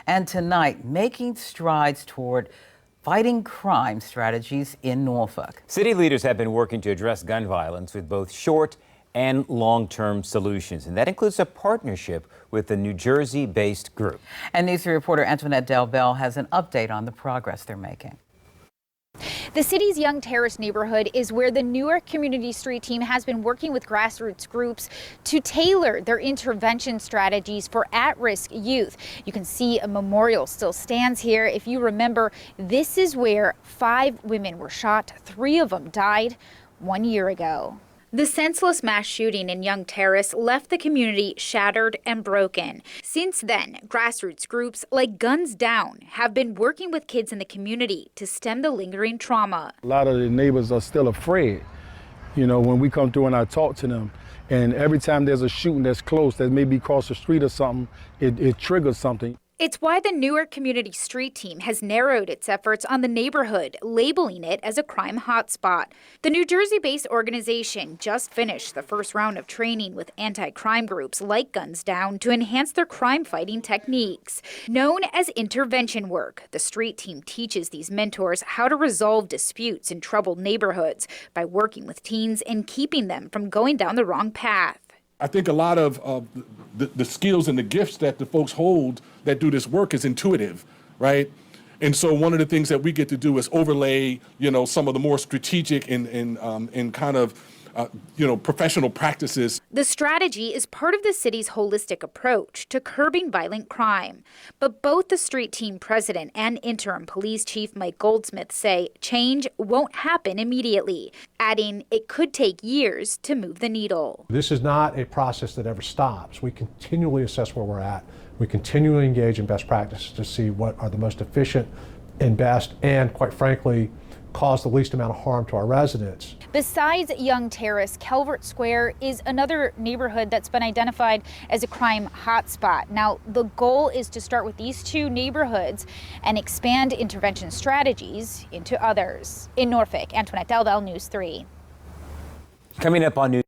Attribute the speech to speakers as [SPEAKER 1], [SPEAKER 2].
[SPEAKER 1] And tonight, making strides toward fighting crime strategies in Norfolk.
[SPEAKER 2] City leaders have been working to address gun violence with both short and long-term solutions, and that includes a partnership with the New Jersey-based group.
[SPEAKER 1] And News 3 reporter Antoinette Delbell has an update on the progress they're making.
[SPEAKER 3] The city's Young Terrace neighborhood is where the Newark Community Street Team has been working with grassroots groups to tailor their intervention strategies for at-risk youth. You can see a memorial still stands here. If you remember, this is where 5 women were shot. 3 of them died 1 year ago. The senseless mass shooting in Young Terrace left the community shattered and broken. Since then, grassroots groups like Guns Down have been working with kids in the community to stem the lingering trauma.
[SPEAKER 4] A lot of the neighbors are still afraid, when we come through and I talk to them. And every time there's a shooting that's close, that may be across the street or something, it triggers something.
[SPEAKER 3] It's why the Newark Community Street Team has narrowed its efforts on the neighborhood, labeling it as a crime hotspot. The New Jersey-based organization just finished the first round of training with anti-crime groups like Guns Down to enhance their crime-fighting techniques. Known as intervention work, the street team teaches these mentors how to resolve disputes in troubled neighborhoods by working with teens and keeping them from going down the wrong path.
[SPEAKER 5] I think a lot of the skills and the gifts that the folks hold that do this work is intuitive, right? And so one of the things that we get to do is overlay, some of the more strategic and kind of, professional practices.
[SPEAKER 3] The strategy is part of the city's holistic approach to curbing violent crime. But both the street team president and interim police chief Mike Goldsmith say change won't happen immediately, adding it could take years to move the needle.
[SPEAKER 6] This is not a process that ever stops. We continually assess where we're at. We continually engage in best practices to see what are the most efficient and best, and quite frankly, cause the least amount of harm to our residents.
[SPEAKER 3] Besides Young Terrace, Calvert Square is another neighborhood that's been identified as a crime hotspot. Now, the goal is to start with these 2 neighborhoods and expand intervention strategies into others. In Norfolk, Antoinette Delbell, News 3.
[SPEAKER 2] Coming up on News